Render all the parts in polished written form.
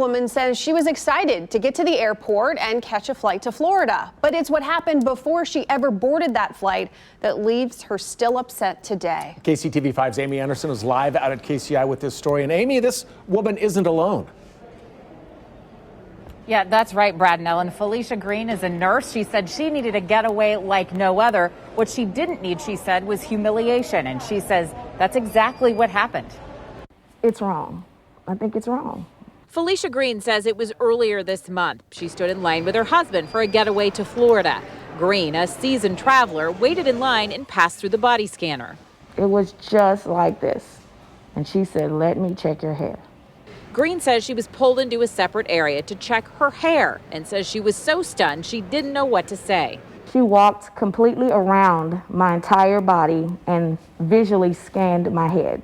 Woman says she was excited to get to the airport and catch a flight to Florida, but it's what happened before she ever boarded that flight that leaves her still upset today. KCTV5's Amy Anderson is live out at KCI with this story. And Amy, this woman isn't alone. Yeah, that's right, Brad and Ellen. Felicia Green is a nurse. She said she needed a getaway like no other. What she didn't need, she said, was humiliation. And she says that's exactly what happened. It's wrong. I think it's wrong. Felicia Green says it was earlier this month. She stood in line with her husband for a getaway to Florida. Green, a seasoned traveler, waited in line and passed through the body scanner. It was just like this. And she said, "Let me check your hair." Green says she was pulled into a separate area to check her hair and says she was so stunned she didn't know what to say. She walked completely around my entire body and visually scanned my head.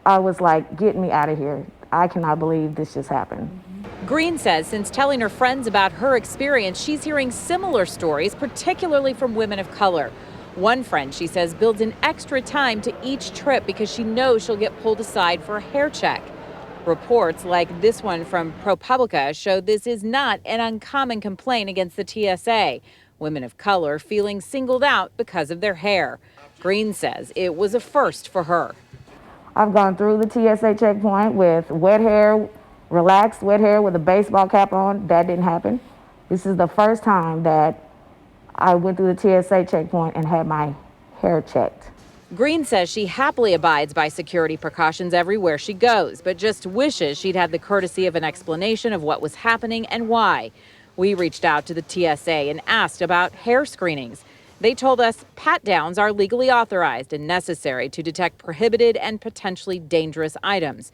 I was like, "Get me out of here. I cannot believe this just happened." Green says since telling her friends about her experience, she's hearing similar stories, particularly from women of color. One friend, she says, builds in extra time to each trip because she knows she'll get pulled aside for a hair check. Reports like this one from ProPublica show this is not an uncommon complaint against the TSA. Women of color feeling singled out because of their hair. Green says it was a first for her. I've gone through the TSA checkpoint with wet hair, relaxed wet hair with a baseball cap on. That didn't happen. This is the first time that I went through the TSA checkpoint and had my hair checked. Green says she happily abides by security precautions everywhere she goes, but just wishes she'd had the courtesy of an explanation of what was happening and why. We reached out to the TSA and asked about hair screenings. They told us pat-downs are legally authorized and necessary to detect prohibited and potentially dangerous items.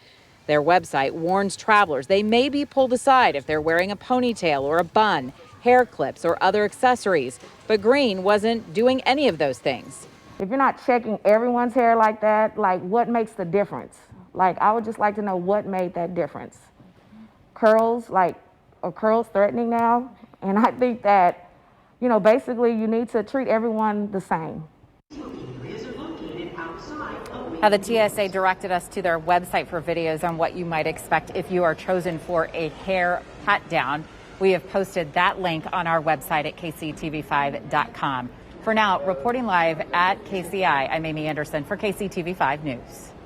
Their website warns travelers they may be pulled aside if they're wearing a ponytail or a bun, hair clips, or other accessories. But Green wasn't doing any of those things. If you're not checking everyone's hair like that, like what makes the difference? Like I would just like to know what made that difference. Curls, like, are curls threatening now? And I think that, you know, basically you need to treat everyone the same. Now, the TSA directed us to their website for videos on what you might expect if you are chosen for a hair pat down. We have posted that link on our website at kctv5.com. For now, reporting live at KCI, I'm Amy Anderson for KCTV5 News.